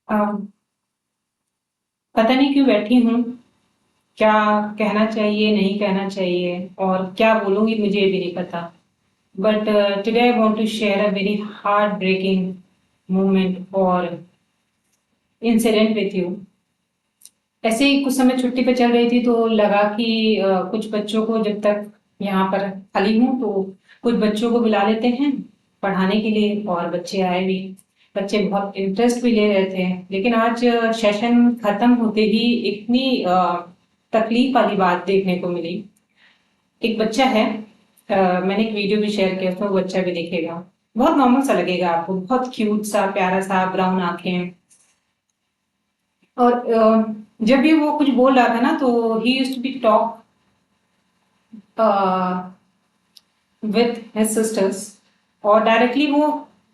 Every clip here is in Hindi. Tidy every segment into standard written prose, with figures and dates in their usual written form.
अम, पता नहीं क्यों बैठी हूँ। क्या कहना चाहिए, नहीं कहना चाहिए, और क्या बोलूँगी मुझे भी नहीं पता। But today I want to share a very heart breaking moment और इंसिडेंट विथ यू। ऐसे ही कुछ समय छुट्टी पे चल रही थी तो लगा कि कुछ बच्चों को जब तक यहाँ पर खाली हूँ तो कुछ बच्चों को बुला लेते हैं पढ़ाने के लिए। और बच्चे आए भी। बच्चे बहुत इंटरेस्ट भी ले रहे थे। लेकिन आज सेशन खत्म होते ही इतनी तकलीफ वाली बात देखने को मिली। एक बच्चा है, मैंने एक वीडियो भी शेयर किया, उसमें वो बच्चा भी देखेगा। बहुत नॉर्मल सा लगेगा आपको, बहुत क्यूट सा, प्यारा सा, ब्राउन आंखें। और जब भी वो कुछ बोल रहा था ना तो he used to be talk with his sisters. और डायरेक्टली वो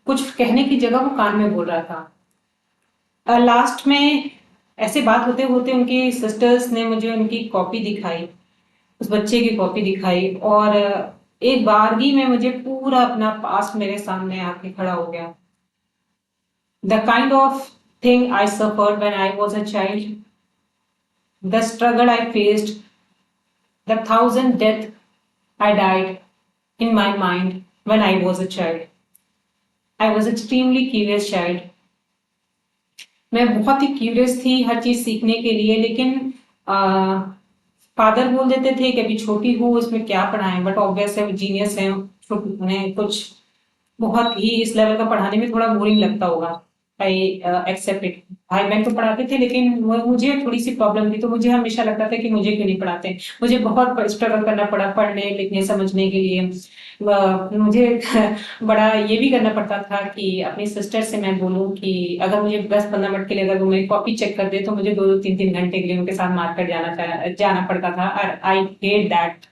कुछ कहने की जगह वो कान में बोल रहा था। लास्ट में ऐसे बात होते होते उनकी सिस्टर्स ने मुझे उनकी कॉपी दिखाई, उस बच्चे की कॉपी दिखाई। और एक बारगी में मुझे पूरा अपना पास्ट मेरे सामने आके खड़ा हो गया। The kind of thing I suffered when I was a child, the struggle I faced, the thousand death I died in my mind when I was a child. I was extremely curious child. मैं बहुत ही क्यूरियस थी हर चीज सीखने के लिए। लेकिन फादर बोल देते थे कि अभी छोटी हूँ, इसमें क्या पढ़ाएं। बट ऑब्वियस है, जीनियस है, उन्हें कुछ बहुत ही इस लेवल का पढ़ाने में थोड़ा बोरिंग लगता होगा। I accept it. भाई बहन तो पढ़ाते थे लेकिन मुझे थोड़ी सी प्रॉब्लम थी, तो मुझे हमेशा लगता था कि मुझे क्यों नहीं पढ़ाते। मुझे बहुत स्ट्रगल करना पड़ा पढ़ने लिखने समझने के लिए। मुझे बड़ा ये भी करना पड़ता था कि अपनी सिस्टर से मैं बोलूं कि अगर मुझे 10-15 मिनट के लिए अगर वो मेरी कॉपी चेक कर दे तो मुझे 2-3 घंटे के लिए उनके साथ मार्केट जाना पड़ता था। और आई हेट दैट।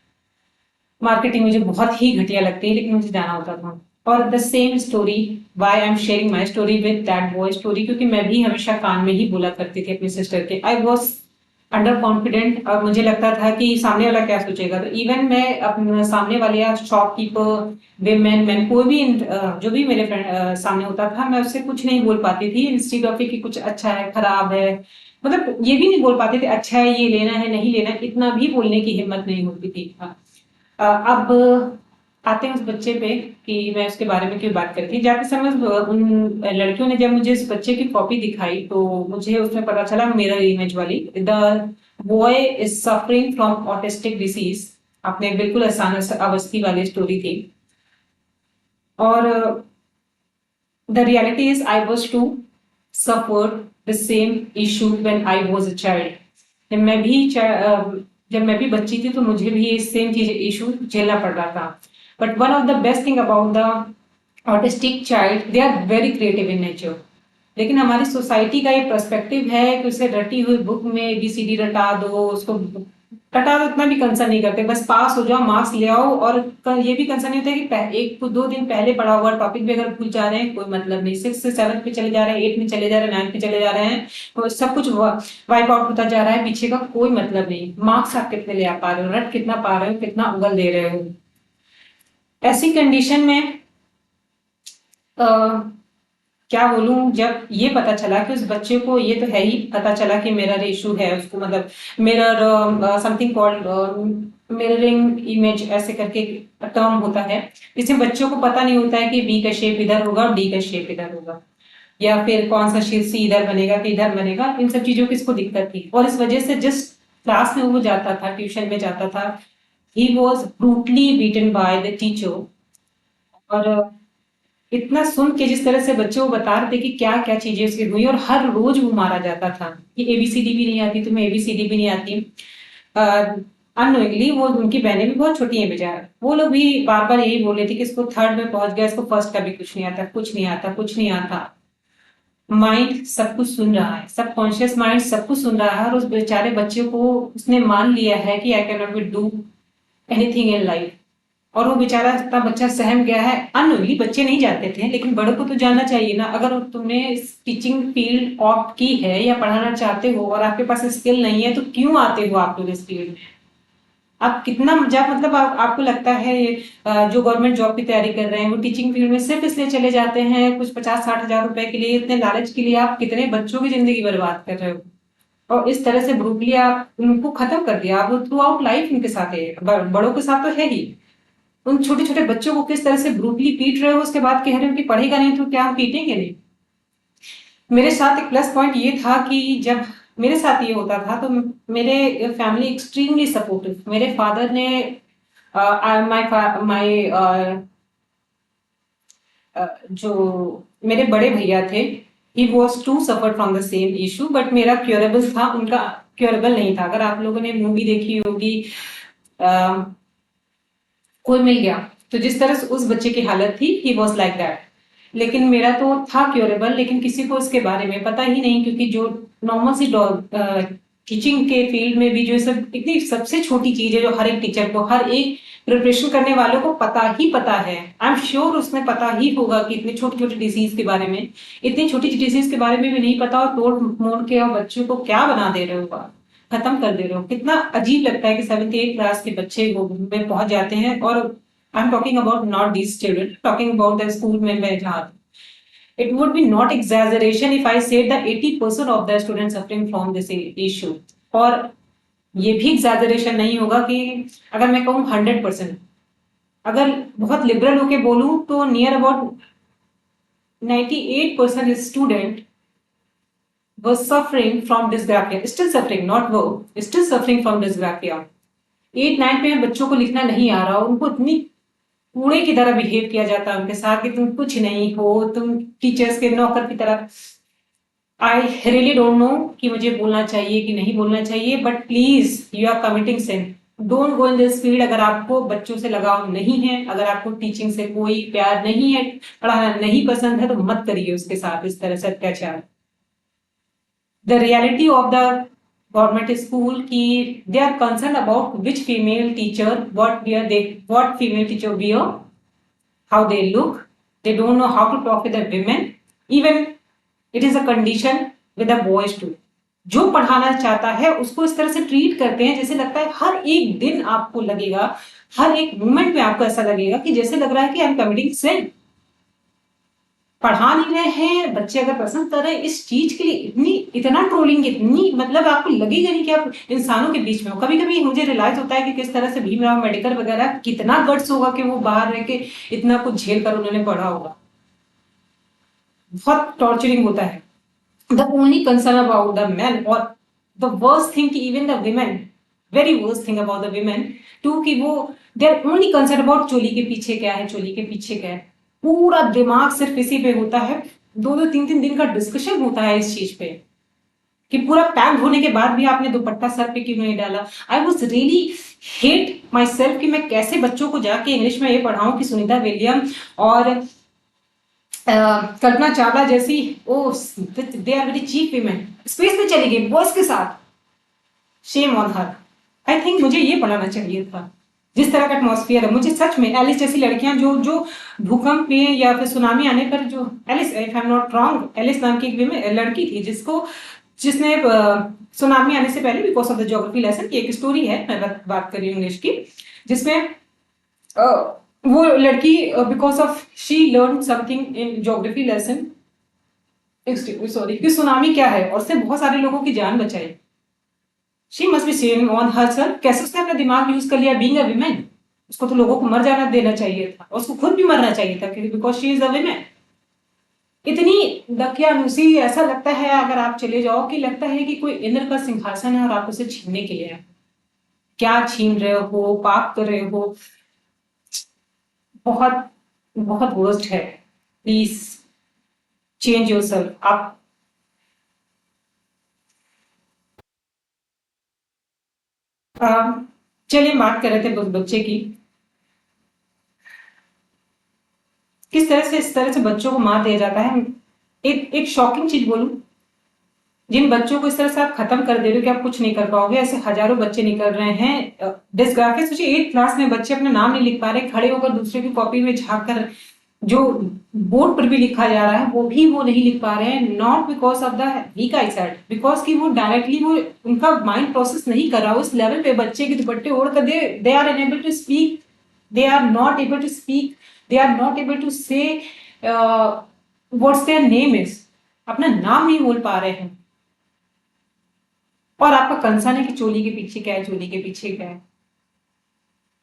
मार्केटिंग मुझे बहुत ही घटिया लगती है लेकिन मुझे जाना होता था। और the same story, why I am sharing my story with that boy story, क्योंकि मैं भी हमेशा कान में ही बोला करती थी अपनी सिस्टर के। आई वॉज अंडर कॉन्फिडेंट और मुझे लगता था कि सामने वाला क्या सोचेगा। तो इवन मैं अपने सामने वाले या शॉपकीपर, विमेन मैन, कोई भी जो भी मेरे फ्रेंड सामने होता था, मैं उससे कुछ नहीं बोल पाती थी। इंस्टीड ऑफ कि कुछ अच्छा है खराब है, मतलब ये भी नहीं बोल पाते थे अच्छा है ये लेना है नहीं लेना, इतना भी बोलने की हिम्मत नहीं होती थी। अब आते हैं उस बच्चे पे कि मैं उसके बारे में क्यों बात करती। जाते समय उन लड़कियों ने जब मुझे इस बच्चे की कॉपी दिखाई तो मुझे उसमें पता चला, मिरर इमेज वाली, the boy is suffering from autistic disease. आपने बिल्कुल आसान अवस्थी वाली स्टोरी थी। और the reality is I was to suffer the same issue when I was a child. जब मैं भी जब मैं भी बच्ची थी तो मुझे भी ये सेम चीज इशू झेलना पड़ रहा था। But one of the best thing about the autistic child, they are very creative in nature. लेकिन हमारी सोसाइटी का ये पर्सपेक्टिव है कि उसे रटी हुई बुक में ABCD रटा दो, उसको रटा दो, इतना भी कंसर्न नहीं करते। बस पास हो जाओ, मार्क्स ले आओ। और ये भी कंसर्न नहीं होता है कि 1-2 दिन पहले पढ़ा हुआ टॉपिक भी अगर भूल जा रहे हैं कोई मतलब नहीं। 6 से 7 पे चले जा रहे हैं, 8 में चले जा रहे हैं, 9 पे चले जा रहे हैं, तो सब कुछ वाइप आउट होता जा रहा है, पीछे का कोई मतलब नहीं। मार्क्स आप कितने ले आ पा रहे हो, रट कितना पा रहे हो, कितना उगल दे रहे हो। ऐसी कंडीशन में अ, क्या बोलूं, जब ये पता चला कि उस बच्चे को, ये तो है ही पता चला कि मिरर इशू है उसको, मतलब mirror something called mirroring image ऐसे करके टर्म होता है। जिसमें बच्चों को पता नहीं होता है कि बी का शेप इधर होगा और डी का शेप इधर होगा, या फिर कौन सा शेप सी इधर बनेगा कि इधर बनेगा। इन सब चीजों की इसको दिक्कत थी। और इस वजह से जिस क्लास में वो जाता था, ट्यूशन में जाता था, he was brutally beaten by the teacher. और इतना सुन के जिस तरह से बच्चे वो बता रहे थे कि क्या क्या चीजें उसकी हुई, और हर रोज वो मारा जाता था कि ABCD भी नहीं आती तुम्हें, ABCD भी नहीं आती। अनोइंगली वो, उनकी बहनें भी बहुत छोटी हैं बेचारा, वो लोग भी बार बार यही बोल रहे थे कि इसको थर्ड में पहुंच गया, इसको फर्स्ट का भी कुछ नहीं आता, कुछ नहीं आता, कुछ नहीं आता। माइंड सब कुछ सुन रहा है, सब कॉन्शियस माइंड सब कुछ सुन रहा है। और उस बेचारे बच्चे को उसने मान लिया है कि I can not be do anything in life. और वो बेचारा इतना बच्चा सहम गया है। अननोइंगली बच्चे नहीं जाते थे लेकिन बड़ों को तो जानना चाहिए ना। अगर तुमने इस टीचिंग फील्ड ऑप्ट की है या पढ़ाना चाहते हो और आपके पास स्किल नहीं है तो क्यों आते हो आप लोग इस फील्ड में। आप कितना जब मतलब आपको लगता है जो गवर्नमेंट जॉब की तैयारी कर रहे हैं वो टीचिंग फील्ड में सिर्फ इसलिए चले जाते हैं कुछ 50-60 हजार रुपए के लिए, इतने लालच के लिए आप कितने बच्चों की जिंदगी बर्बाद कर रहे हो। और इस तरह से ब्रूटली आप उनको खत्म कर दिया, आप थ्रू आउट लाइफ उनके साथ है, बड़ों के साथ तो है ही, उन छोटे छोटे बच्चों को किस तरह से ब्रूटली पीट रहे हो, उसके बाद कह रहे हो कि पढ़ेगा नहीं तो क्या हम पीटेंगे नहीं। मेरे साथ एक प्लस पॉइंट ये था कि जब मेरे साथ ये होता था तो मेरे फैमिली एक्सट्रीमली सपोर्टिव, मेरे फादर ने माय जो मेरे बड़े भैया थे, he was to suffer from the same issue, but मेरा क्योरेबल था, उनका क्योरेबल नहीं था। अगर आप लोगों ने मूवी देखी होगी कोई मिल गया, तो जिस तरह से उस बच्चे की हालत थी, ही वॉज लाइक दैट। लेकिन मेरा तो था क्योरेबल, लेकिन किसी को इसके बारे में पता ही नहीं, क्योंकि जो नॉर्मल सी टीचिंग के फील्ड में भी जो सब इतनी सबसे छोटी चीज है जो हर एक टीचर को, हर एक प्रिपरेशन करने वालों को पता है, आई एम श्योर उसमें पता ही होगा कि इतने छोटे छोटे डिजीज के बारे में, इतनी छोटी डिजीज के बारे में भी नहीं पता, और तोड़ मोड़ के और बच्चों को क्या बना दे रहे हो, खत्म कर दे रहे हो। कितना अजीब लगता है कि 7th 8th क्लास के बच्चे वो में पहुंच जाते हैं, और आई am talking about not these children, talking about the school में मैं जहाँ, it would be not exaggeration if I said that 80% of the students suffering from this issue, और ये भी exaggeration नहीं होगा कि अगर मैं कहूँ 100%, अगर बहुत लिबरल होके बोलूं तो near about 98% student were suffering from dysgraphia, still suffering, not were still suffering from dysgraphia। 8th 9th में बच्चों को लिखना नहीं आ रहा, उनको इतनी कूड़े की तरह बिहेव किया जाता है उनके साथ कि तुम कुछ नहीं हो, तुम टीचर्स के नौकर की तरह। आई रियली डोंट नो कि मुझे बोलना चाहिए कि नहीं बोलना चाहिए, but please you are committing sin, don't go in this field. अगर आपको बच्चों से लगाव नहीं है, अगर आपको टीचिंग से कोई प्यार नहीं है, पढ़ाना नहीं पसंद है, तो मत करिए उसके साथ इस तरह से अत्याचार। The reality of the government school की they are concern about which female teacher what female teacher wear, how they look, they don't know how to talk with the women, even it is a condition with the boys too। जो पढ़ाना चाहता है उसको इस तरह से ट्रीट करते हैं जैसे लगता है हर एक दिन आपको लगेगा, हर एक मोमेंट में आपको ऐसा लगेगा कि जैसे लग रहा है कि आई एम कमिटिंग सिन। पढ़ा नहीं रहे हैं बच्चे, अगर पसंद कर रहे हैं इस चीज के लिए इतना ट्रोलिंग, इतनी मतलब आपको लगेगा नहीं कि आप इंसानों के बीच में हो। कभी कभी मुझे रियलाइज होता है कि किस तरह से भीमराव अम्बेडकर वगैरह कितना गट्स होगा कि वो बाहर रह के इतना कुछ झेल कर उन्होंने पढ़ा होगा। बहुत टॉर्चरिंग होता है। The only concern about the man, और the worst thing even the women, very worst thing about the women too, कि वो they are only concern about चोली के पीछे क्या है, चोली के पीछे क्या है। पूरा दिमाग सिर्फ इसी पे होता है, 2-2 3-3 दिन का डिस्कशन होता है इस चीज पे कि पूरा पैक होने के बाद भी आपने दुपट्टा सर पे क्यों नहीं डाला। I was really hate my self कि मैं कैसे बच्चों को जाके इंग्लिश में ये पढ़ाऊं कि सुनीता विलियम और कल्पना चावला जैसी oh they are very cheap women space में चली गई बॉयज के साथ। Shame on her. I think मुझे ये पढ़ाना चाहिए था जिस तरह का एटमॉस्फेयर है। मुझे सच में एलिस जैसी लड़कियां जो भूकंप में या फिर सुनामी आने पर, जो Alice if I am not wrong, Alice नाम की एक लड़की थी जिसने सुनामी आने से पहले because of the geography lesson की एक स्टोरी है, मैं बात कर रही हूँ इंग्लिश की, जिसमें वो लड़की because of she learn something in geography lesson, sorry, कि सुनामी क्या है और उससे बहुत सारे लोगों की जान बचाई। She must be same on herself. कैसे उसने अपना दिमाग यूज कर लिया बीइंग अ विमेन। उसको तो लोगों को मर जाना देना चाहिए था और उसको खुद भी मरना चाहिए था because she is a women. इतनी दकियानुसी, ऐसा लगता है अगर आप चले जाओ कि लगता है कि कोई इंद्र का सिंहासन है और आप उसे छीनने के लिए है। क्या छीन रहे हो, पाप कर रहे हो। बहुत बहुत वर्स्ट है। Please change yourself. आप चलिए बात कर रहे थे बच्चे की, किस तरह से इस तरह से बच्चों को मार दिया जाता है। एक शॉकिंग चीज बोलूं, जिन बच्चों को इस तरह से आप खत्म कर दे रहे हो कि आप कुछ नहीं कर पाओगे, ऐसे हजारों बच्चे निकल रहे हैं डिस्ग्राफिया। सोचिए 8th क्लास में बच्चे अपना नाम नहीं लिख पा रहे, खड़े होकर दूसरे की कॉपी में झांक कर जो बोर्ड पर भी लिखा जा रहा है वो भी वो नहीं लिख पा रहे हैं, not because of the weak eyesight, because कि वो डायरेक्टली वो उनका माइंड प्रोसेस नहीं कर रहा उस लेवल पे। बच्चे के दुपट्टे ओढ़कर they are unable to speak, they are not able to speak, they are not able to say what's their name is, अपना नाम नहीं बोल पा रहे हैं। और आपका कंसर्न है कि चोली के पीछे क्या है, चोली के पीछे क्या है।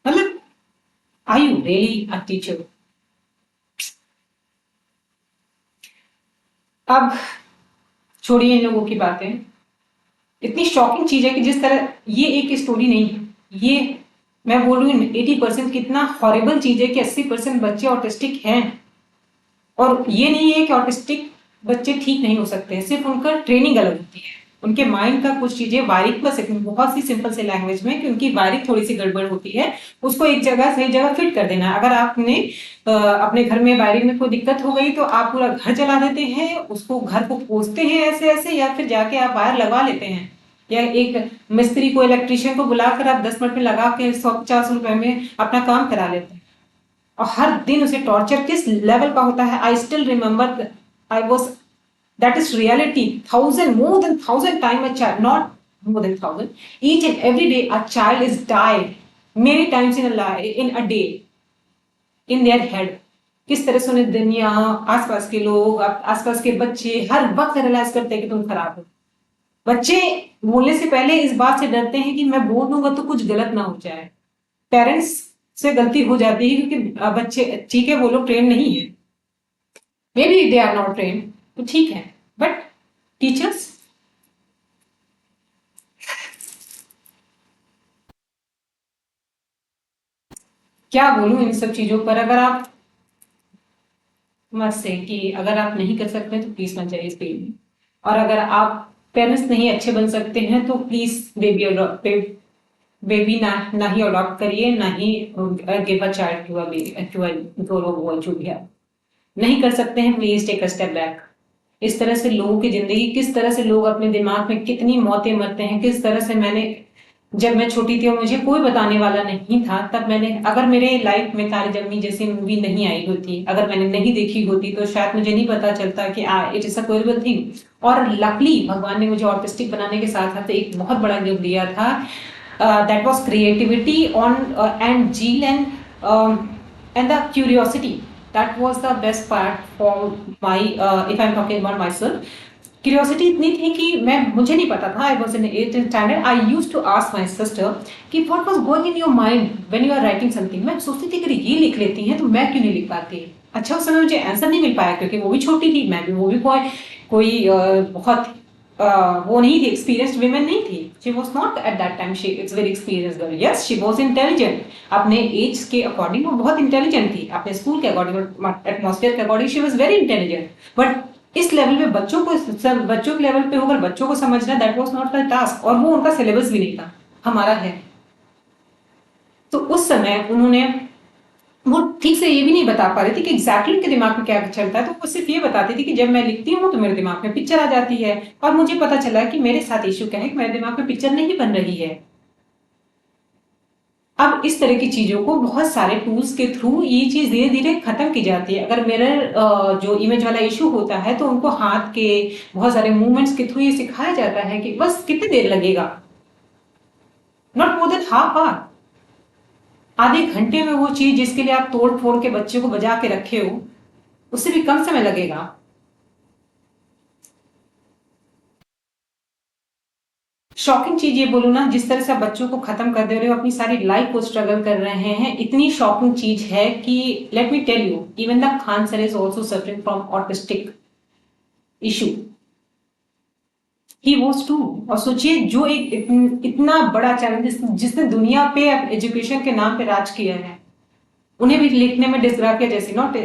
मतलब are you really a teacher? अब छोड़िए इन लोगों की बातें। इतनी शॉकिंग चीज है कि जिस तरह ये एक स्टोरी नहीं है, ये मैं बोल रही हूँ 80% कितना हॉरिबल चीज है कि 80% बच्चे ऑटिस्टिक हैं। और ये नहीं है कि ऑटिस्टिक बच्चे ठीक नहीं हो सकते हैं, सिर्फ उनका ट्रेनिंग अलग होती है। उनके माइंड का कुछ चीजें वायरिंग बस बहुत सी सिंपल से लैंग्वेज में कि उनकी वायरिंग थोड़ी सी गड़बड़ होती है, उसको एक जगह सही जगह फिट कर देना। अगर आपने अपने घर में वायरिंग में कोई दिक्कत हो गई तो आप पूरा घर जला देते हैं, उसको घर को पोंछते हैं ऐसे ऐसे, या फिर जाके आप वायर लगवा लेते हैं, या एक मिस्त्री को इलेक्ट्रिशियन को बुलाकर आप 10 मिनट में लगा के 150 रुपए में अपना काम करा लेते हैं। और हर दिन उसे टॉर्चर किस लेवल का होता है। I still remember, I was, that is reality, thousand, more than 1,000 times a child, not more than 1,000, each and every day a child is died many times in a day in their head। किस तरह से उन्हें दुनिया, आसपास के लोग, आसपास के बच्चे हर वक्त रियलाइज करते हैं कि तुम खराब हो। बच्चे बोलने से पहले इस बात से डरते हैं कि मैं बोल दूंगा तो कुछ गलत ना हो जाए। पेरेंट्स से गलती हो जाती है क्योंकि बच्चे, ठीक है वो लोग ट्रेन नहीं है, maybe they are not train, तो ठीक है, बट टीचर्स, क्या बोलूं इन सब चीजों पर। अगर आप मत से कि अगर आप नहीं कर सकते तो प्लीज मत जाइए इस फील्ड में। और अगर आप पेरेंट्स नहीं अच्छे बन सकते हैं तो प्लीज बेबी ना ही अडॉप्ट करिए, ना ही give a child to a baby, to a girl और बॉय, जो भी है। नहीं कर सकते हैं, please take a step back. इस तरह से लोगों की जिंदगी, किस तरह से लोग अपने दिमाग में कितनी मौतें मरते हैं, किस तरह से मैंने, जब मैं छोटी थी और मुझे कोई बताने वाला नहीं था, तब मैंने, अगर मेरे लाइफ में तारे जमी जैसी मूवी नहीं आई होती, अगर मैंने नहीं देखी होती तो शायद मुझे नहीं पता चलता कि इट इज अ कोरेबल थिंग। और लकली भगवान ने मुझे ऑटिस्टिक बनाने के साथ साथ एक बहुत बड़ा गिफ्ट दिया था, that was creativity on and zeal and the curiosity. That was the best part for my, if I am talking about myself. Curiosity इतनी थी कि मैं, मुझे नहीं पता था, I was in 8th standard, I used to ask my sister कि what was going in your mind when you are writing something. मैं सोचती थी कि ये लिख लेती हैं तो मैं क्यों नहीं लिख पाती। अच्छा, उस समय मुझे आंसर नहीं मिल पाया क्योंकि वो भी छोटी थी, मैं भी, वो भी कोई बहुत वो नहीं थी, एक्सपीरियंस्ड वुमेन नहीं थी। She was not at that time, she it's very experienced girl, yes she was intelligent, अपने एज के अकॉर्डिंग वो बहुत इंटेलिजेंट थी, अपने स्कूल के अकॉर्डिंग, एटमोसफियर के according she was very intelligent. But इस लेवल पे बच्चों के लेवल पे होकर बच्चों को समझना, that was not the task, और वो उनका सिलेबस भी नहीं था, हमारा है। तो उस समय उन्होंने, वो ठीक से ये भी नहीं बता पा रही थी कि एग्जैक्टली उनके दिमाग में क्या चलता है, तो वो सिर्फ ये बताती थी कि जब मैं लिखती हूँ तो मेरे दिमाग में पिक्चर आ जाती है। और मुझे पता चला कि मेरे साथ इशू क्या है कि मेरे दिमाग में पिक्चर नहीं बन रही है। अब इस तरह की चीजों को बहुत सारे टूल्स के थ्रू ये चीज धीरे धीरे खत्म की जाती है। अगर मिरर जो इमेज वाला इशू होता है तो उनको हाथ के बहुत सारे मूवमेंट्स के थ्रू ये सिखाया जाता है कि बस कितनी देर लगेगा, not more than half hour, आधे घंटे में वो चीज जिसके लिए आप तोड़ फोड़ के बच्चे को बजा के रखे हो, उससे भी कम समय लगेगा। शॉकिंग चीज ये बोलूं ना, जिस तरह से आप बच्चों को खत्म कर दे रहे हो, अपनी सारी लाइफ को स्ट्रगल कर रहे हैं, इतनी शॉकिंग चीज है कि let me tell you, even the Khan sir is also suffering from autistic issue, he was too. और सोचिए जो एक इतना बड़ा चैलेंज जिसने दुनिया पे एजुकेशन के नाम पे राज किया है, उन्हें भी लिखने में डिस्ग्राफिया जैसी, not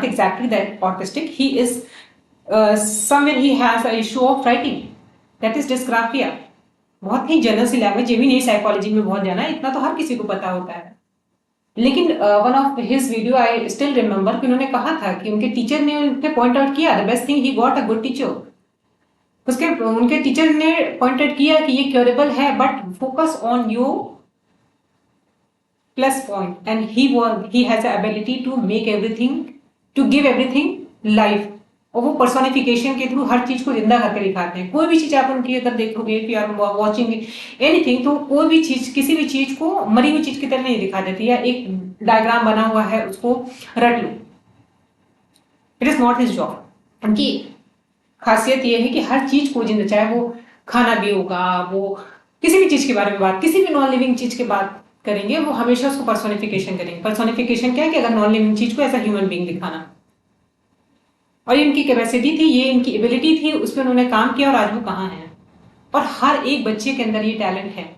exactly that autistic, he is somewhere he has a issue of writing, that is dysgraphia. बहुत ही जनरल सी लैंग्वेज, ये भी नहीं साइकोलॉजी में बहुत जाना है, इतना तो हर किसी को पता होता है। लेकिन one of his video I still remember कि उन्होंने कहा था कि उनके टीचर ने उनके पॉइंट आउट किया, the best thing he got a good teacher. उसके उनके टीचर ने पॉइंट आउट किया कि ये क्योरेबल है, but focus on your plus point, and he has the ability to make everything to give everything life, और वो पर्सोनिफिकेशन के थ्रू हर चीज को जिंदा करके दिखाते हैं। कोई भी चीज आप उनकी अगर देखोगे, if you are watching anything, तो कोई भी चीज, किसी भी चीज को मरी हुई चीज की तरह नहीं दिखा देती, या एक डायग्राम बना हुआ है उसको रट लो। It is not his job. उनकी खासियत ये है कि हर चीज को जिंदा, चाहे वो खाना भी होगा, वो किसी भी चीज के बारे में बात, किसी भी नॉन लिविंग चीज की बात करेंगे, वो हमेशा उसको पर्सोनिफिकेशन करेंगे। पर्सोनिफिकेशन क्या है कि अगर नॉन लिविंग चीज को एज अ ह्यूमन बीइंग दिखाना, और ये इनकी कैपेसिटी थी, ये इनकी एबिलिटी थी, उस पर उन्होंने काम किया और आज वो कहाँ है। और हर एक बच्चे के अंदर ये टैलेंट है।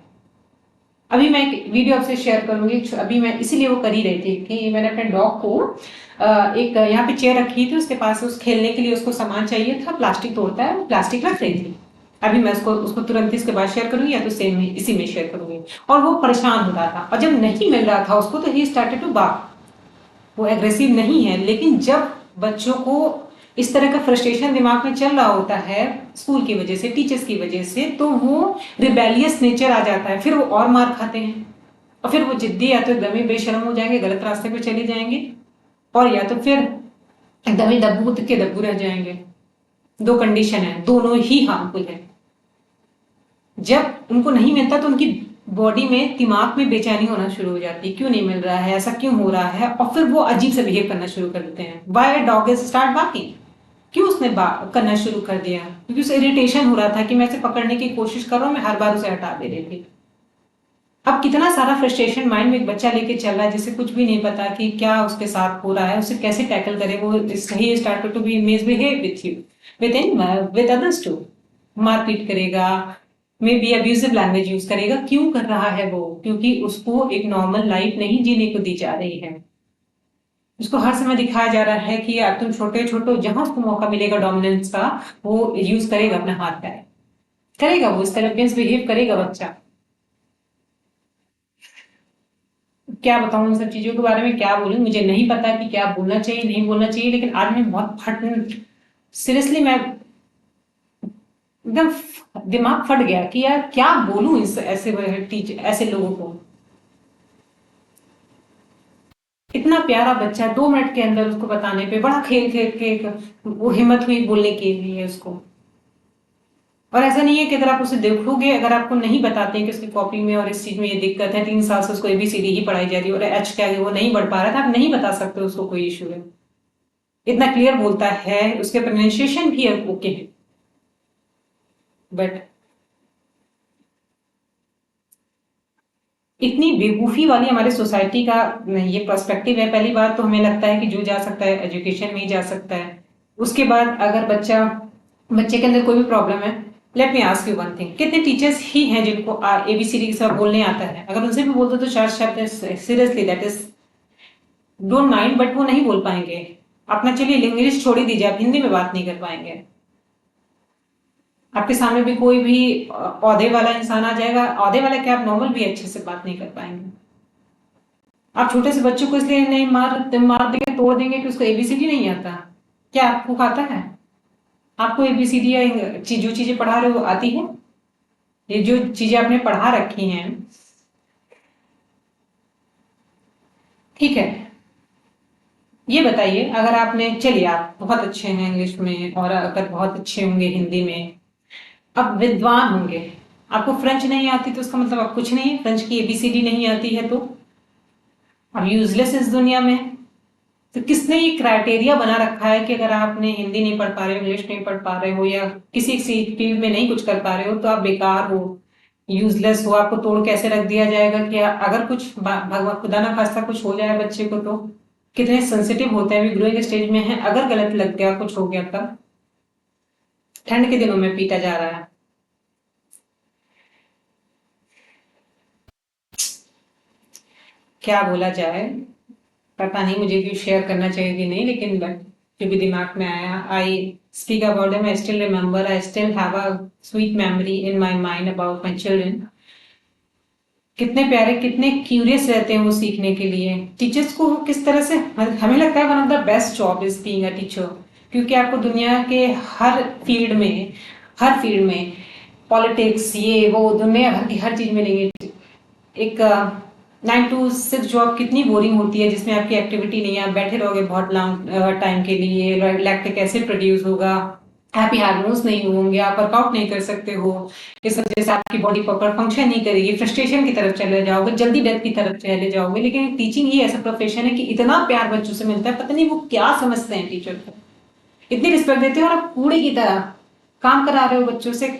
अभी मैं एक वीडियो आपसे शेयर करूंगी, अभी मैं इसीलिए वो कर ही रही थी कि मैंने अपने डॉग को एक यहाँ पे चेयर रखी थी, उसके पास उस खेलने के लिए उसको सामान चाहिए था, प्लास्टिक तोड़ता है, वो प्लास्टिक रख रही थी। अभी मैं उसको तुरंत इसके बाद शेयर करूंगी, या तो सेम में इसी में शेयर करूंगी। और वो परेशान हो रहा था, और जब नहीं मिल रहा था उसको तो ही स्टार्टेड टू बार्क। वो एग्रेसिव नहीं है, लेकिन जब बच्चों को इस तरह का फ्रस्ट्रेशन दिमाग में चल रहा होता है स्कूल की वजह से, टीचर्स की वजह से, तो वो रिबेलियस नेचर आ जाता है, फिर वो और मार खाते हैं, और फिर वो जिद्दी या तो एकदम ही बेशर्म हो जाएंगे, गलत रास्ते पे चले जाएंगे, और या तो फिर एकदम ही दब्बू के दब्बू रह जाएंगे। दो कंडीशन है, दोनों ही हार्मफुल है। जब उनको नहीं मिलता तो उनकी बॉडी में, दिमाग में बेचैनी होना शुरू हो जाती है, क्यों नहीं मिल रहा है, ऐसा क्यों हो रहा है, और फिर वो अजीब से बिहेव करना शुरू कर देते हैं। Why dog is start barking, क्यों उसने करना शुरू कर दिया, क्योंकि उसे इरिटेशन हो रहा था कि मैं इसे पकड़ने की कोशिश कर रहा हूं, मैं हर बार उसे हटा दे रही थी। अब कितना सारा फ्रस्ट्रेशन माइंड में एक बच्चा लेके चल रहा है जिसे कुछ भी नहीं पता कि क्या उसके साथ हो रहा है, उसे कैसे टैकल करे। वो सही start to be misbehave with you, with others too, मारपीट करेगा, maybe abusive language use करेगा। क्यों कर रहा है वो? क्योंकि उसको एक नॉर्मल लाइफ नहीं जीने को दी जा रही है। उसको हर समय दिखाया जा रहा है कि यार तुम छोटे छोटे, जहां उसको मौका मिलेगा डोमिनेंस का, वो यूज करेगा, अपना हाथ पैर करेगा, वो इस तरह बिहेव करेगा बच्चा। क्या बताऊं इन सब चीजों के बारे में, क्या बोलूं, मुझे नहीं पता कि क्या बोलना चाहिए नहीं बोलना चाहिए, लेकिन आज मैं बहुत सीरियसली मैं एकदम दिमाग फट गया कि यार क्या बोलूं इस ऐसे टीचर, ऐसे लोगों को। इतना प्यारा बच्चा, 2 मिनट के अंदर उसको बताने पे बड़ा खेल खेल के वो हिम्मत हुई बोलने के लिए उसको। और ऐसा नहीं है कि अगर आप उसे देखोगे, अगर आपको नहीं बताते हैं कि उसकी कॉपी में और इस चीज में ये दिक्कत है, 3 साल से उसको एबीसीडी ही पढ़ाई जा रही है और एच क्या है वो नहीं पढ़ पा रहा था, आप नहीं बता सकते उसको कोई इशू है। इतना क्लियर बोलता है, उसके प्रोनाउंसिएशन भी ओके है, बट इतनी बेवकूफी वाली हमारे सोसाइटी का ये पर्सपेक्टिव है। पहली बात तो हमें लगता है कि जो जा सकता है एजुकेशन में ही जा सकता है। उसके बाद अगर बच्चे के अंदर कोई भी प्रॉब्लम है, let me ask you one thing, कितने टीचर्स ही हैं जिनको एबीसीडी के साथ बोलने आता है? अगर उनसे भी बोल दो तो 4 शब्द, seriously that is don't mind, but वो नहीं बोल पाएंगे। अपना चलिए इंग्लिश छोड़ ही दीजिए, आप हिंदी में बात नहीं कर पाएंगे। आपके सामने भी कोई भी औहदे वाला इंसान आ जाएगा, औहदे वाला क्या, आप नॉर्मल भी अच्छे से बात नहीं कर पाएंगे। आप छोटे से बच्चों को इसलिए नहीं मार देंगे, तोड़ देंगे कि उसको एबीसीडी नहीं आता। क्या आपको आता है? आपको एबीसीडी या जो चीजें पढ़ा रहे हो वो आती है? ये जो चीजें आपने पढ़ा रखी हैं, ठीक है, ये बताइए, अगर आपने, चलिए आप बहुत अच्छे हैं इंग्लिश में और अगर बहुत अच्छे होंगे हिंदी में, अब विद्वान होंगे, आपको फ्रेंच नहीं आती तो उसका मतलब आप कुछ नहीं है, फ्रेंच की एबीसीडी नहीं आती है तो आप यूजलेस इस दुनिया में। तो किसने ये क्राइटेरिया बना रखा है कि अगर आपने हिंदी नहीं पढ़ पा रहे हो, इंग्लिश नहीं पढ़ पा रहे हो, या किसी फील्ड में नहीं कुछ कर पा रहे हो, तो आप बेकार हो, यूजलेस हो, आपको तोड़ कैसे रख दिया जाएगा कि अगर कुछ भगवान खुदा ना खास्ता कुछ हो जाए बच्चे को, तो कितने सेंसिटिव होते हैं, अभी ग्रोइंग स्टेज में है, अगर गलत लग गया, कुछ हो गया तब। ठंड के दिनों में पीटा जा रहा है। क्या बोला जाए, पता नहीं मुझे क्यों शेयर करना चाहिए कि नहीं, लेकिन जो भी दिमाग में आया, I speak about them. I still remember, I still have a sweet memory in my mind about my children. कितने प्यारे, कितने क्यूरियस रहते हैं वो सीखने के लिए। टीचर्स को किस तरह से, हमें लगता है one of the best job is being a teacher, क्योंकि आपको दुनिया के हर फील्ड में पॉलिटिक्स, ये वो, दुनिया भर की हर चीज मिलेगी। एक 9 to 6 जॉब कितनी बोरिंग होती है, जिसमें आपकी एक्टिविटी नहीं है, आप बैठे रहोगे बहुत लॉन्ग टाइम के लिए, लैक्टिक एसिड प्रोड्यूस होगा, हैप्पी हार्मोन्स नहीं होंगे, आप वर्कआउट नहीं कर सकते हो, इस वजह से आपकी बॉडी प्रॉपर फंक्शन नहीं करेगी, फ्रस्ट्रेशन की तरफ चले जाओगे, जल्दी डेथ की तरफ चले जाओगे। लेकिन टीचिंग ही ऐसा प्रोफेशन है कि इतना प्यार बच्चों से मिलता है, पता नहीं वो क्या समझते हैं टीचर को, इतनी रिस्पेक्ट देते हो और आप कूड़े की तरह काम करा रहे हो बच्चों से।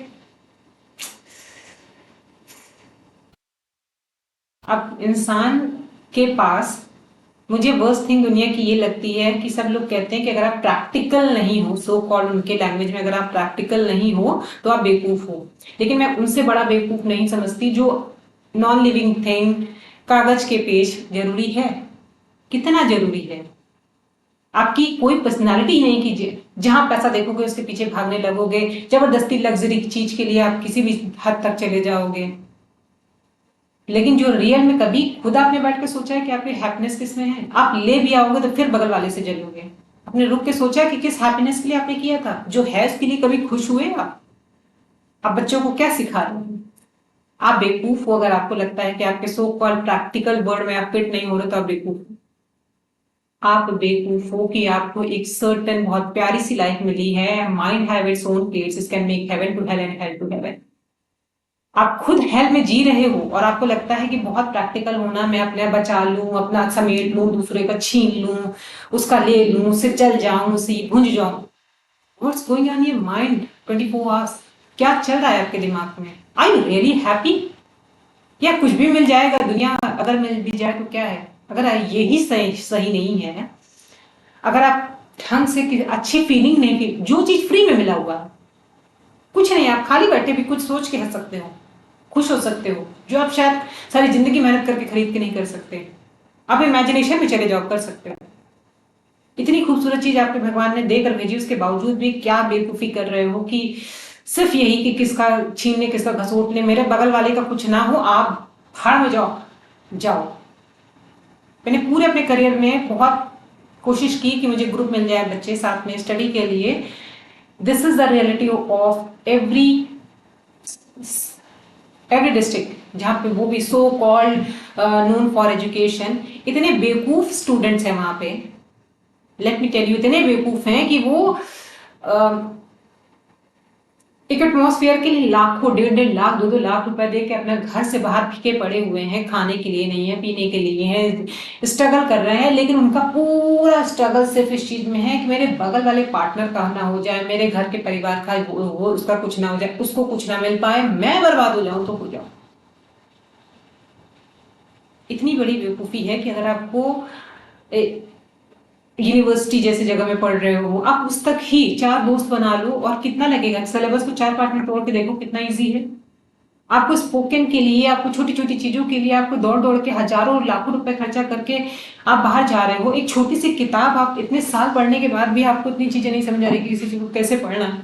अब इंसान के पास, मुझे वर्स्ट थिंग दुनिया की ये लगती है कि सब लोग कहते हैं कि अगर आप प्रैक्टिकल नहीं हो, सो कॉल्ड उनके लैंग्वेज में, अगर आप प्रैक्टिकल नहीं हो तो आप बेवकूफ हो। लेकिन मैं उनसे बड़ा बेवकूफ नहीं समझती जो नॉन लिविंग थिंग, कागज के पेज जरूरी है? कितना जरूरी है? आपकी कोई पर्सनालिटी नहीं कीजिए, जहां पैसा देखोगे उसके पीछे भागने लगोगे, जबरदस्ती लग्जरी चीज के लिए आप किसी भी हद तक चले जाओगे। लेकिन जो रियल में कभी खुद आपने बैठ के सोचा है कि आपकी हैप्पीनेस किस में है? आप ले भी आओगे तो फिर बगल वाले से जलोगे। आपने रुक के सोचा कि किस हैप्पीनेस के लिए आपने किया था? जो है उसके लिए कभी खुश हुए आप बच्चों को क्या सिखा रहे हो? आप बेवकूफ हो अगर आपको लगता है कि आपके सो कॉल्ड प्रैक्टिकल वर्ड में आप फिट नहीं हो रहे, तो आप बेवकूफ हो। आप बेवकूफ हो कि आपको एक सर्टन बहुत प्यारी सी लाइफ मिली है, mind have its own gates, it can make heaven to hell and hell to heaven. आप खुद हेल में जी रहे हो और आपको लगता है कि बहुत प्रैक्टिकल होना, मैं अपने बचा लूं, अपना समेट लूं, दूसरे का छीन लूं, उसका ले लूं, उससे चल जाऊं, उससे भुंज जाऊं। What's going on your mind 24 hours? क्या चल रहा है आपके दिमाग में? आई यू रियली हैप्पी? या कुछ भी मिल जाएगा, दुनिया अगर मिल भी जाए तो क्या है? अगर यही सही सही नहीं है, अगर आप ढंग से अच्छी फीलिंग नहीं फील, जो चीज फ्री में मिला हुआ, कुछ नहीं, आप खाली बैठे भी कुछ सोच के हंस सकते हो, खुश हो सकते हो, जो आप शायद सारी जिंदगी मेहनत करके खरीद के नहीं कर सकते। आप इमेजिनेशन में चले जाओ, कर सकते हो। इतनी खूबसूरत चीज आपके भगवान ने देकर भेजी, उसके बावजूद भी क्या बेवकूफी कर रहे हो कि सिर्फ यही कि किसका छीन ले, किसका घसोट ले, मेरे बगल वाले का कुछ ना हो, आप भाड़ में जाओ जाओ। मैंने पूरे अपने करियर में बहुत कोशिश की कि मुझे ग्रुप मिल जाए, बच्चे साथ में स्टडी के लिए। This is the reality of every district, जहाँ पे वो भी so called known for education, इतने बेवकूफ स्टूडेंट्स हैं वहां पे। लेट मी टेल यू, इतने बेवकूफ हैं कि वो एक एटमॉस्फेयर के लिए लाखों, 1.5 लाख 2-2 लाख रुपए दे के अपने घर से बाहर फीके पड़े हुए हैं, खाने के लिए नहीं है, पीने के लिए है, स्ट्रगल कर रहे हैं। लेकिन उनका पूरा स्ट्रगल सिर्फ इस चीज में है कि मेरे बगल वाले पार्टनर का ना हो जाए, मेरे घर के परिवार का वो उसका कुछ ना हो जाए, उसको कुछ ना मिल पाए, मैं बर्बाद हो जाऊं तो हो जाऊं। इतनी बड़ी बेवकूफी है कि अगर आपको यूनिवर्सिटी जैसी जगह में पढ़ रहे हो, आप उस तक ही 4 दोस्त बना लो, और कितना लगेगा? सिलेबस को 4 पार्ट में तोड़ के देखो कितना इजी है। आपको स्पोकन के लिए, आपको छोटी छोटी चीजों के लिए, आपको दौड़ दौड़ के हजारों और लाखों रुपए खर्चा करके आप बाहर जा रहे हो, एक छोटी सी किताब आप इतने साल पढ़ने के बाद भी आपको इतनी चीजें नहीं समझ आ रही कि किसी चीज को कैसे पढ़ना है।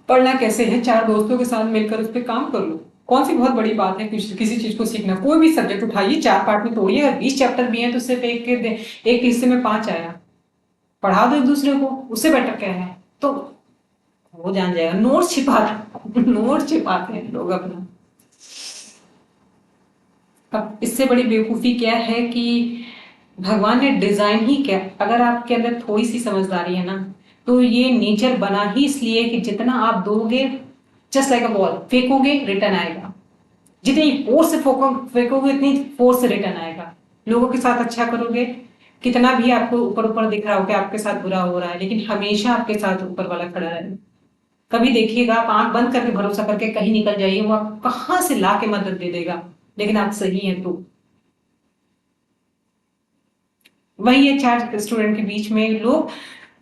पढ़ना कैसे है? 4 दोस्तों के साथ मिलकर उस पर काम कर लो। कौन सी बहुत बड़ी बात है किसी चीज को सीखना? कोई भी सब्जेक्ट उठाइए, 4 पार्ट में तोड़िए, अगर 20 चैप्टर भी हैं तो सिर्फ एक हिस्से में 5 आया, पढ़ा दो एक दूसरे को, उससे बेटर क्या है? तो वो जान जाएगा। नोट्स छिपा नोट्स छिपाते हैं लोग अपना। अब इससे बड़ी बेवकूफी क्या है कि भगवान ने डिजाइन ही क्या, अगर आपके अंदर थोड़ी सी समझदारी है ना, तो ये नेचर बना ही इसलिए कि जितना आप दोगे, जस्ट लाइक अ बॉल, फेंकोगे रिटर्न आएगा। जितनी फोर्स से फेंकोगे उतनी फोर्स से रिटर्न आएगा। लोगों के साथ अच्छा करोगे, कितना भी आपको ऊपर ऊपर दिख रहा हो कि आपके साथ बुरा हो रहा है, लेकिन हमेशा आपके साथ ऊपर वाला खड़ा रहेगा। कभी देखिएगा, आप आंख बंद करके भरोसा करके कहीं निकल जाइए, वो आप कहां से ला के मदद दे देगा, लेकिन आप सही हैं तो। वही है, 4 स्टूडेंट के बीच में लोग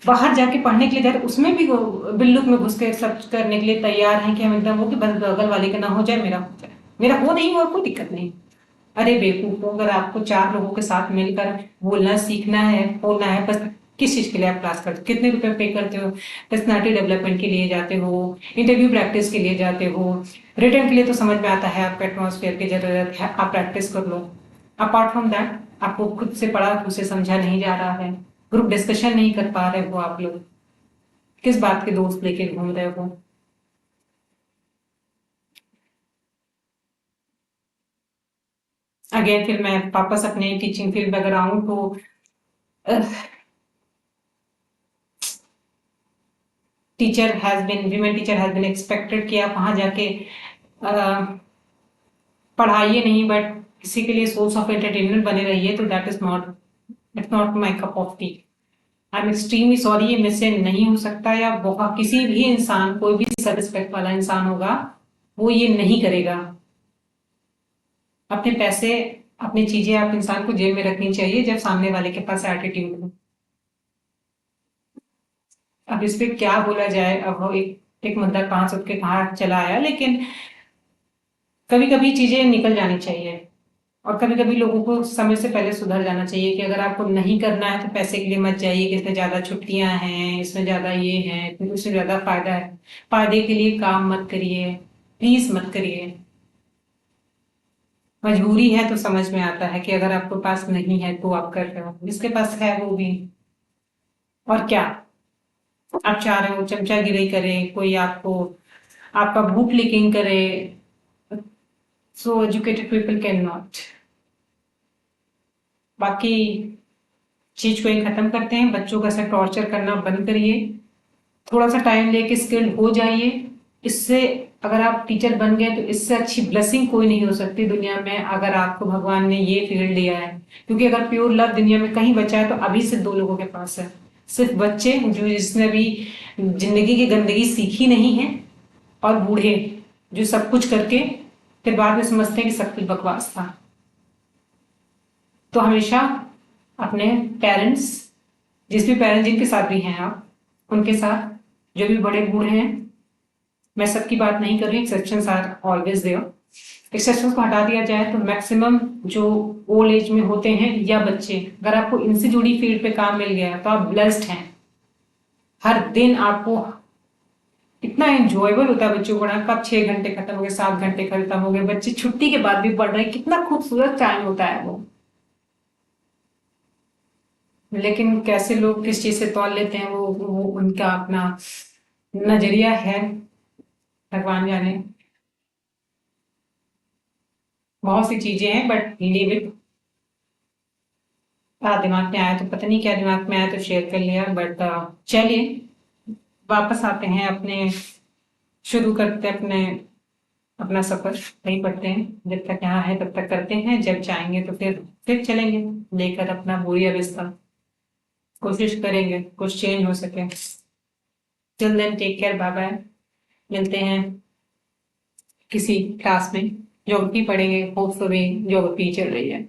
बाहर जाके पढ़ने के लिए, उसमें भी बिल्लुक में घुस के सब करने के लिए तैयार हैं कि हम एकदम हो कि बस बगल वाले का ना हो जाए, मेरा हो जाए, मेरा हो नहीं हुआ कोई दिक्कत नहीं। अरे बेवकूफ, अगर आपको 4 लोगों के साथ मिलकर बोलना सीखना है, बोलना है, बस किस चीज के लिए आप क्लास करते हो? कितने रुपए पे करते हो? पर्सनालिटी डेवलपमेंट के लिए जाते हो, इंटरव्यू प्रैक्टिस के लिए जाते हो, रिटर्न के लिए तो समझ में आता है आपको एटमॉस्फेयर की जरूरत है, आप प्रैक्टिस कर लो। अपार्ट फ्रॉम दैट, आपको खुद से पढ़ा, खुद से समझा नहीं जा रहा है, ग्रुप डिस्कशन नहीं कर पा रहे हो आप लोग, किस बात के दोस्त लेके घूम रहे हो? अगेन फिर मैं वापस अपने टीचिंग फील्ड में अगर आऊँ तो women teacher has been expected कि आप वहाँ जाके पढ़ाइए नहीं बट किसी के लिए सोर्स ऑफ एंटरटेनमेंट बने रहिए, तो that is not, it's not my cup of T. I am extremely sorry, ये मुझसे नहीं हो सकता, या बहुत किसी भी इंसान, कोई भी सेल्फ रिस्पेक्ट वाला इंसान होगा वो ये नहीं करेगा। अपने पैसे, अपनी चीजें आप इंसान को जेब में रखनी चाहिए जब सामने वाले के पास एटीट्यूड हो। अब इस पे क्या बोला जाए, अब वो एक मुद्दा कहाँ से उठ के कहाँ चला आया, लेकिन कभी कभी चीजें निकल जानी चाहिए और कभी कभी लोगों को समय से पहले सुधर जाना चाहिए कि अगर आपको नहीं करना है तो पैसे के लिए मत जाइए कि इसमें ज्यादा छुट्टियां हैं, इसमें ज्यादा ये है, इसमें ज्यादा फायदा है। फायदे के लिए काम मत करिए, प्लीज मत करिए। मजबूरी है तो समझ में आता है कि अगर आपके पास नहीं है तो आप कर रहे हो, जिसके पास है वो भी। और क्या आप चाह रहे हो चमचागिरी करे कोई, आपको आपका भूख लीकिंग करे, सो एजुकेटेड पीपल कैन नॉट। बाकी चीज को ही खत्म करते हैं, बच्चों का ऐसा टॉर्चर करना बंद करिए, थोड़ा सा टाइम लेके स्किल्ड हो जाइए। इससे अगर आप टीचर बन गए तो इससे अच्छी ब्लेसिंग कोई नहीं हो सकती दुनिया में, अगर आपको भगवान ने ये फील्ड दिया है। क्योंकि अगर प्योर लव दुनिया में कहीं बचा है तो अभी सिर्फ दो लोगों के पास है, सिर्फ बच्चे जो जिसने अभी जिंदगी की गंदगी सीखी नहीं है, और बूढ़े जो सब कुछ करके फिर बाद में समझते हैं कि सब कुछ बकवास था। तो हमेशा अपने पेरेंट्स, जिस भी पेरेंट्स जिनके साथ भी हैं आप, उनके साथ, जो भी बड़े बूढ़े हैं, मैं सबकी बात नहीं कर रही, exceptions are always there. Exceptions को हटा दिया जाए तो मैक्सिमम जो ओल्ड एज में होते हैं या बच्चे, अगर आपको इनसे जुड़ी फील्ड पे काम मिल गया तो आप ब्लेस्ड हैं। हर दिन आपको इतना एंजॉयबल होता है बच्चों को पढ़ाना, कब 6 घंटे खत्म हो गए, 7 घंटे खत्म हो गए, बच्चे छुट्टी के बाद भी पढ़ रहे हैं, कितना खूबसूरत टाइम होता है वो। लेकिन कैसे लोग किस चीज से तौल लेते हैं वो उनका अपना नजरिया है, भगवान जाने। बहुत सी चीजें हैं बट लीव इट। दिमाग में आया तो पता नहीं क्या दिमाग में आया तो शेयर कर लिया, बट चलिए वापस आते हैं अपने, शुरू करते हैं अपने अपना सफर, वही पढ़ते हैं, जब तक यहाँ है तब तक करते हैं, जब चाहेंगे तो फिर चलेंगे लेकर अपना बुरी अवस्था, कोशिश करेंगे कुछ चेंज हो सके। Till then take care, bye bye. मिलते हैं किसी क्लास में, ज्योग्राफी पढ़ेंगे, होप्स ज्योग्राफी चल रही है।